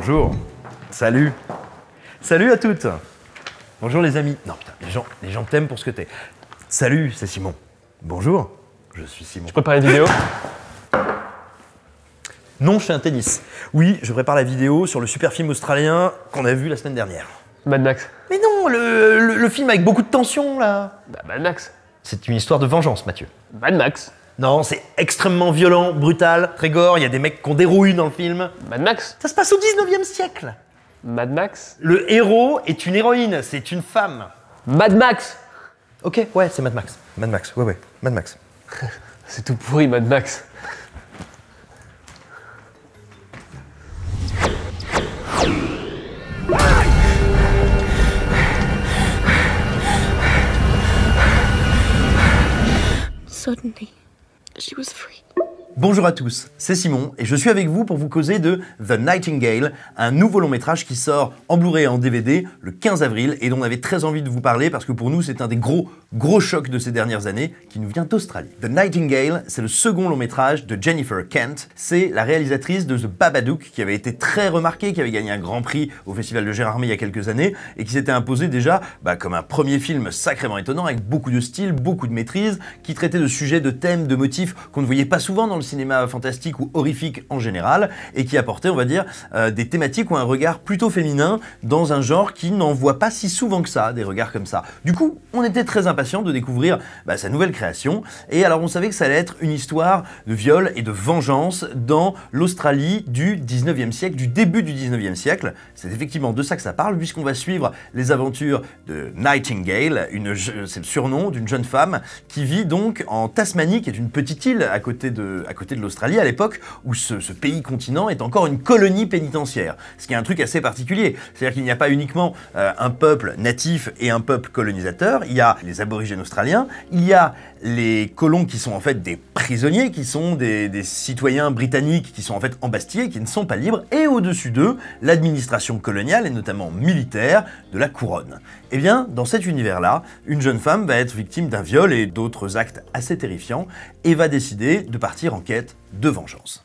Bonjour. Salut. Salut à toutes. Bonjour les amis. Non putain, les gens t'aiment pour ce que t'es. Salut, c'est Simon. Bonjour, je suis Simon. Je prépare une vidéo. Non, je fais un tennis. Oui, je prépare la vidéo sur le super film australien qu'on a vu la semaine dernière. Mad Max. Mais non, le film avec beaucoup de tension là. Bah, Mad Max. C'est une histoire de vengeance, Mathieu. Mad Max. Non, c'est extrêmement violent, brutal, très gore, il y a des mecs qui ont des rouilles dans le film. Mad Max. Ça se passe au 19e siècle. Mad Max. Le héros est une héroïne, c'est une femme. Mad Max. Ok, ouais, c'est Mad Max. Mad Max, ouais, Mad Max. C'est tout pourri, Mad Max. Suddenly, she was free. Bonjour à tous, c'est Simon et je suis avec vous pour vous causer de The Nightingale, un nouveau long métrage qui sort en Blu-ray et en DVD le 15 avril et dont on avait très envie de vous parler parce que pour nous c'est un des gros chocs de ces dernières années qui nous vient d'Australie. The Nightingale, c'est le second long métrage de Jennifer Kent, c'est la réalisatrice de The Babadook qui avait été très remarquée, qui avait gagné un grand prix au Festival de Gérardmer il y a quelques années et qui s'était imposé déjà comme un premier film sacrément étonnant avec beaucoup de style, beaucoup de maîtrise, qui traitait de sujets, de thèmes, de motifs qu'on ne voyait pas souvent dans le cinéma fantastique ou horrifique en général et qui apportait, on va dire, des thématiques ou un regard plutôt féminin dans un genre qui n'en voit pas si souvent que ça, des regards comme ça. Du coup, on était très impatients de découvrir sa nouvelle création et alors on savait que ça allait être une histoire de viol et de vengeance dans l'Australie du 19e siècle, du début du 19e siècle. C'est effectivement de ça que ça parle puisqu'on va suivre les aventures de Nightingale, c'est le surnom d'une jeune femme qui vit donc en Tasmanie, qui est une petite île à côté de l'Australie à l'époque où ce pays-continent est encore une colonie pénitentiaire. Ce qui est un truc assez particulier. C'est-à-dire qu'il n'y a pas uniquement un peuple natif et un peuple colonisateur, il y a les aborigènes australiens, il y a les colons qui sont en fait des prisonniers, qui sont des citoyens britanniques qui sont en fait embastillés, qui ne sont pas libres, et au-dessus d'eux, l'administration coloniale et notamment militaire de la couronne. Eh bien, dans cet univers-là, une jeune femme va être victime d'un viol et d'autres actes assez terrifiants et va décider de partir en quête de vengeance.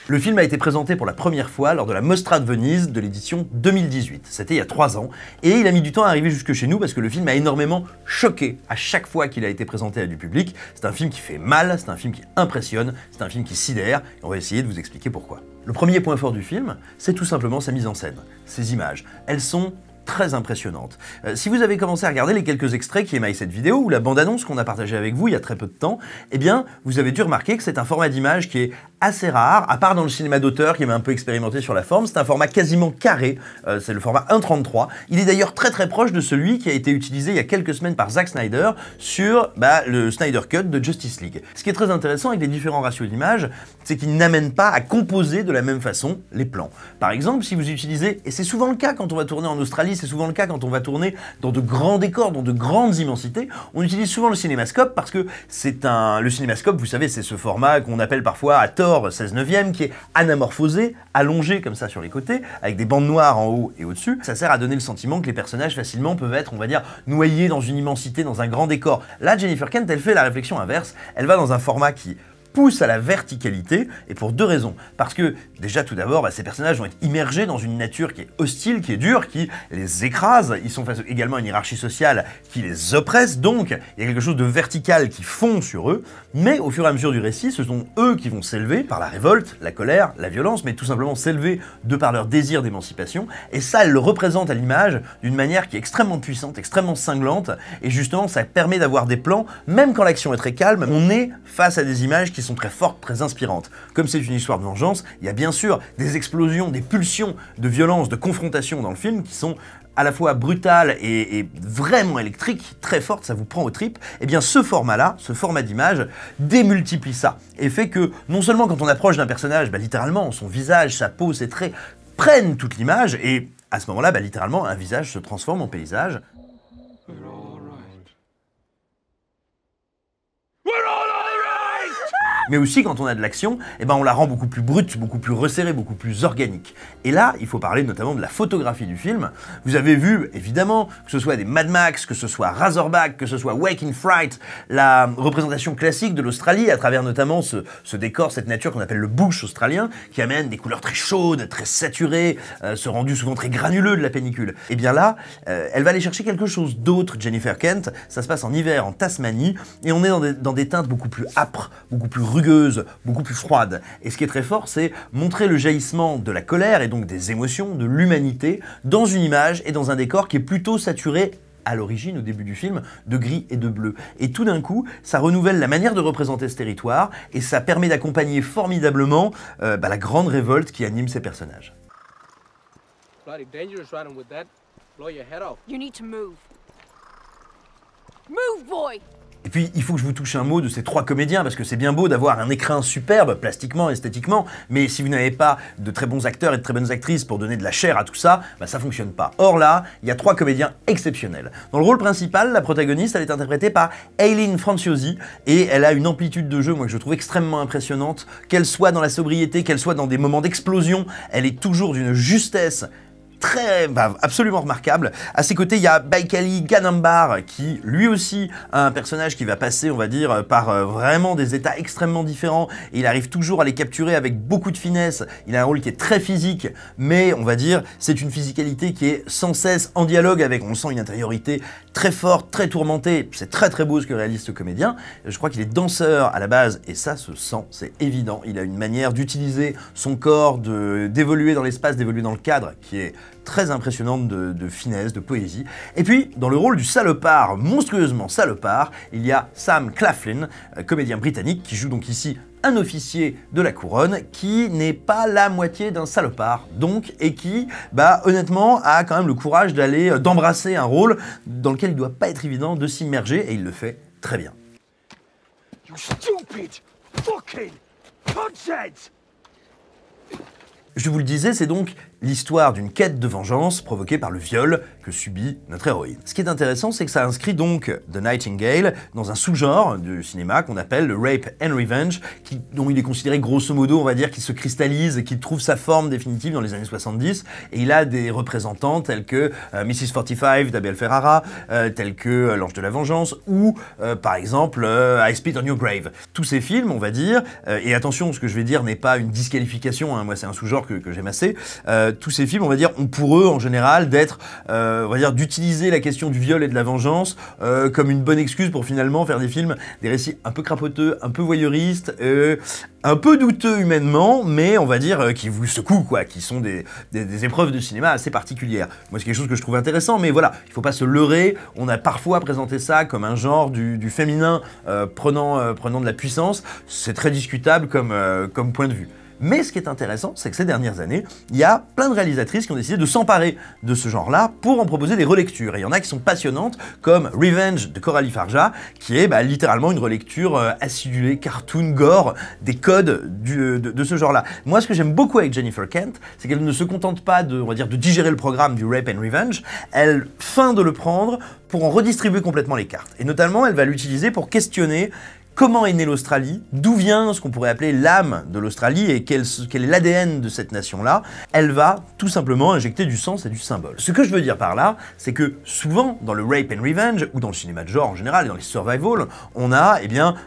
Le film a été présenté pour la première fois lors de la Mostra de Venise de l'édition 2018. C'était il y a 3 ans. Et il a mis du temps à arriver jusque chez nous parce que le film a énormément choqué à chaque fois qu'il a été présenté à du public. C'est un film qui fait mal, c'est un film qui impressionne, c'est un film qui sidère. Et on va essayer de vous expliquer pourquoi. Le premier point fort du film, c'est tout simplement sa mise en scène. Ses images, elles sont très impressionnante. Si vous avez commencé à regarder les quelques extraits qui émaillent cette vidéo ou la bande-annonce qu'on a partagée avec vous il y a très peu de temps, eh bien, vous avez dû remarquer que c'est un format d'image qui est assez rare, à part dans le cinéma d'auteur qui m'a un peu expérimenté sur la forme. C'est un format quasiment carré, c'est le format 1.33. Il est d'ailleurs très proche de celui qui a été utilisé il y a quelques semaines par Zack Snyder sur le Snyder Cut de Justice League. Ce qui est très intéressant avec les différents ratios d'image, c'est qu'ils n'amènent pas à composer de la même façon les plans. Par exemple, si vous utilisez, et c'est souvent le cas quand on va tourner en Australie, c'est souvent le cas quand on va tourner dans de grands décors, dans de grandes immensités, on utilise souvent le cinémascope parce que le cinémascope, vous savez, c'est ce format qu'on appelle parfois à tort 16/9, qui est anamorphosé, allongé comme ça sur les côtés, avec des bandes noires en haut et au-dessus. Ça sert à donner le sentiment que les personnages facilement peuvent être, on va dire, noyés dans une immensité, dans un grand décor. Là, Jennifer Kent, elle fait la réflexion inverse, elle va dans un format qui pousse à la verticalité, et pour 2 raisons. Parce que, déjà, tout d'abord, ces personnages vont être immergés dans une nature qui est hostile, qui est dure, qui les écrase. Ils sont face également à une hiérarchie sociale qui les oppresse, donc il y a quelque chose de vertical qui fond sur eux, mais au fur et à mesure du récit, ce sont eux qui vont s'élever par la révolte, la colère, la violence, mais tout simplement s'élever de par leur désir d'émancipation, et ça, elle le représente à l'image d'une manière qui est extrêmement puissante, extrêmement cinglante, et justement, ça permet d'avoir des plans, même quand l'action est très calme, on est face à des images qui sont très fortes, très inspirantes. Comme c'est une histoire de vengeance, il y a bien sûr des explosions, des pulsions de violence, de confrontation dans le film qui sont à la fois brutales et vraiment électriques, très fortes, ça vous prend aux tripes. Et bien ce format-là, ce format d'image, démultiplie ça et fait que non seulement quand on approche d'un personnage, littéralement, son visage, sa peau, ses traits prennent toute l'image et à ce moment-là, littéralement, un visage se transforme en paysage. We're all right. We're all right! mais aussi quand on a de l'action, eh ben on la rend beaucoup plus brute, beaucoup plus resserrée, beaucoup plus organique. Et là, il faut parler notamment de la photographie du film. Vous avez vu, évidemment, que ce soit des Mad Max, que ce soit Razorback, que ce soit Wake in Fright, la représentation classique de l'Australie, à travers notamment ce décor, cette nature qu'on appelle le bush australien, qui amène des couleurs très chaudes, très saturées, ce rendu souvent très granuleux de la pellicule. Et bien là, elle va aller chercher quelque chose d'autre, Jennifer Kent. Ça se passe en hiver en Tasmanie, et on est dans des teintes beaucoup plus âpres, beaucoup plus rugueuses, beaucoup plus froides. Et ce qui est très fort, c'est montrer le jaillissement de la colère, et donc des émotions, de l'humanité, dans une image et dans un décor qui est plutôt saturé à l'origine, au début du film, de gris et de bleu. Et tout d'un coup, ça renouvelle la manière de représenter ce territoire, et ça permet d'accompagner formidablement la grande révolte qui anime ces personnages. Bloody dangerous riding with that. Blow your head off. You need to move. Move, boy! Et puis, il faut que je vous touche un mot de ces trois comédiens, parce que c'est bien beau d'avoir un écrin superbe, plastiquement, esthétiquement, mais si vous n'avez pas de très bons acteurs et de très bonnes actrices pour donner de la chair à tout ça, bah ça fonctionne pas. Or là, il y a trois comédiens exceptionnels. Dans le rôle principal, la protagoniste, elle est interprétée par Eileen Franciosi, et elle a une amplitude de jeu, moi, que je trouve extrêmement impressionnante. Qu'elle soit dans la sobriété, qu'elle soit dans des moments d'explosion, elle est toujours d'une justesse absolument remarquable. À ses côtés, il y a Baikali Ganambar, qui lui aussi a un personnage qui va passer, on va dire, par vraiment des états extrêmement différents, et il arrive toujours à les capturer avec beaucoup de finesse. Il a un rôle qui est très physique, mais on va dire, c'est une physicalité qui est sans cesse en dialogue avec, on sent une intériorité très forte, très tourmentée. C'est très très beau ce que réalise ce comédien. Je crois qu'il est danseur à la base, et ça se sent, c'est évident. Il a une manière d'utiliser son corps, d'évoluer dans l'espace, d'évoluer dans le cadre, qui est très impressionnante de finesse, de poésie. Et puis, dans le rôle du salopard, monstrueusement salopard, il y a Sam Claflin, comédien britannique, qui joue donc ici un officier de la couronne qui n'est pas la moitié d'un salopard, donc, et qui, honnêtement, a quand même le courage d'embrasser un rôle dans lequel il ne doit pas être évident de s'immerger, et il le fait très bien. You stupid fucking punchheads! Je vous le disais, c'est donc l'histoire d'une quête de vengeance provoquée par le viol que subit notre héroïne. Ce qui est intéressant, c'est que ça inscrit donc The Nightingale dans un sous-genre du cinéma qu'on appelle le Rape and Revenge, dont il est considéré grosso modo, on va dire, qu'il se cristallise et qu'il trouve sa forme définitive dans les années 70, et il a des représentants tels que Mrs. 45 d'Abel Ferrara, tels que L'Ange de la Vengeance, ou par exemple I Spit on Your Grave. Tous ces films, on va dire, et attention, ce que je vais dire n'est pas une disqualification, hein, moi c'est un sous-genre que j'aime assez, tous ces films, on va dire, ont pour eux, en général, on va dire, d'utiliser la question du viol et de la vengeance comme une bonne excuse pour finalement faire des récits un peu crapoteux, un peu voyeuristes, un peu douteux humainement, mais on va dire qui vous secouent, quoi, qui sont des épreuves de cinéma assez particulières. Moi, c'est quelque chose que je trouve intéressant, mais voilà, il faut pas se leurrer. On a parfois présenté ça comme un genre du féminin prenant de la puissance. C'est très discutable comme point de vue. Mais ce qui est intéressant, c'est que ces dernières années, il y a plein de réalisatrices qui ont décidé de s'emparer de ce genre-là pour en proposer des relectures. Et il y en a qui sont passionnantes, comme Revenge de Coralie Farja, qui est littéralement une relecture acidulée, cartoon, gore, des codes de ce genre-là. Moi, ce que j'aime beaucoup avec Jennifer Kent, c'est qu'elle ne se contente pas on va dire, de digérer le programme du Rape and Revenge, elle feint de le prendre pour en redistribuer complètement les cartes. Et notamment, elle va l'utiliser pour questionner comment est née l'Australie, d'où vient ce qu'on pourrait appeler l'âme de l'Australie et quel est l'ADN de cette nation-là. Elle va tout simplement injecter du sens et du symbole. Ce que je veux dire par là, c'est que souvent dans le Rape and Revenge, ou dans le cinéma de genre en général, et dans les survival, on a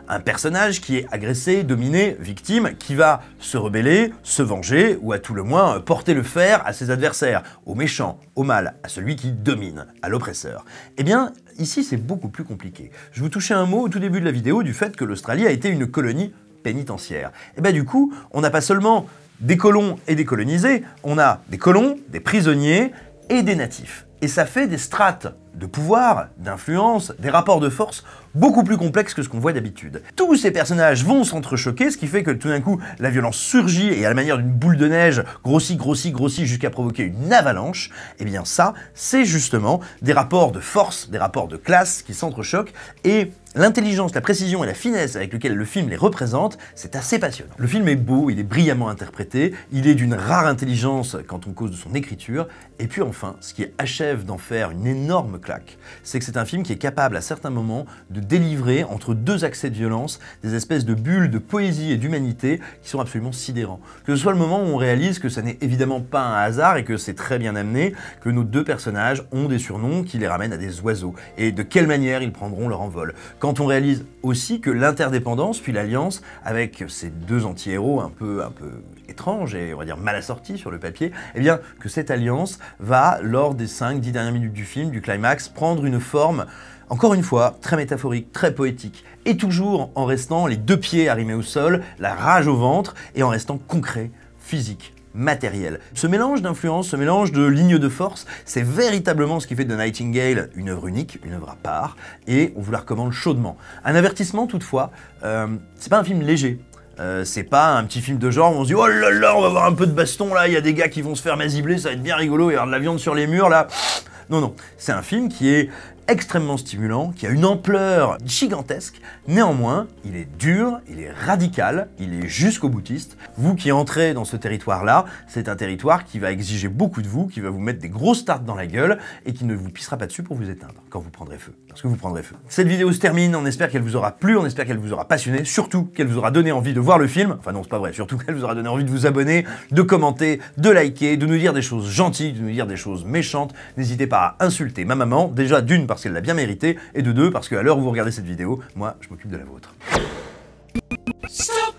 un personnage qui est agressé, dominé, victime, qui va se rebeller, se venger, ou à tout le moins porter le fer à ses adversaires, au méchant, au mal, à celui qui domine, à l'oppresseur. Eh bien, ici c'est beaucoup plus compliqué. Je vous touchais un mot au tout début de la vidéo du fait que l'Australie a été une colonie pénitentiaire. Et bien du coup, on n'a pas seulement des colons et des colonisés, on a des colons, des prisonniers et des natifs. Et ça fait des strates de pouvoir, d'influence, des rapports de force beaucoup plus complexes que ce qu'on voit d'habitude. Tous ces personnages vont s'entrechoquer, ce qui fait que tout d'un coup, la violence surgit et à la manière d'une boule de neige grossit jusqu'à provoquer une avalanche. Et bien ça, c'est justement des rapports de force, des rapports de classe qui s'entrechoquent, et l'intelligence, la précision et la finesse avec lesquelles le film les représente, c'est assez passionnant. Le film est beau, il est brillamment interprété, il est d'une rare intelligence quand on cause de son écriture, et puis enfin, ce qui achève d'en faire une énorme claque, c'est que c'est un film qui est capable à certains moments de délivrer entre deux accès de violence des espèces de bulles de poésie et d'humanité qui sont absolument sidérants. Que ce soit le moment où on réalise que ça n'est évidemment pas un hasard et que c'est très bien amené, que nos deux personnages ont des surnoms qui les ramènent à des oiseaux, et de quelle manière ils prendront leur envol. Quand on réalise aussi que l'interdépendance puis l'alliance avec ces deux anti-héros un peu étranges et on va dire mal assortis sur le papier, eh bien que cette alliance va, lors des 5-10 dernières minutes du film, du climax, prendre une forme, encore une fois, très métaphorique, très poétique, et toujours en restant les deux pieds arrimés au sol, la rage au ventre, et en restant concret, physique, matériel. Ce mélange d'influences, ce mélange de lignes de force, c'est véritablement ce qui fait de Nightingale une œuvre unique, une œuvre à part, et on vous la recommande chaudement. Un avertissement toutefois, c'est pas un film léger. C'est pas un petit film de genre où on se dit oh là là, on va voir un peu de baston là, il y a des gars qui vont se faire mazibler, ça va être bien rigolo, il va y avoir de la viande sur les murs là. Non, non, c'est un film qui est extrêmement stimulant, qui a une ampleur gigantesque. Néanmoins, il est dur, il est radical, il est jusqu'au boutiste. Vous qui entrez dans ce territoire-là, c'est un territoire qui va exiger beaucoup de vous, qui va vous mettre des grosses tartes dans la gueule et qui ne vous pissera pas dessus pour vous éteindre quand vous prendrez feu. Parce que vous prendrez feu. Cette vidéo se termine, on espère qu'elle vous aura plu, on espère qu'elle vous aura passionné, surtout qu'elle vous aura donné envie de voir le film. Enfin non, c'est pas vrai, surtout qu'elle vous aura donné envie de vous abonner, de commenter, de liker, de nous dire des choses gentilles, de nous dire des choses méchantes. N'hésitez pas à insulter ma maman, déjà d'une parce qu'elle l'a bien mérité, et de deux parce qu'à l'heure où vous regardez cette vidéo, moi je m'occupe de la vôtre. Stop.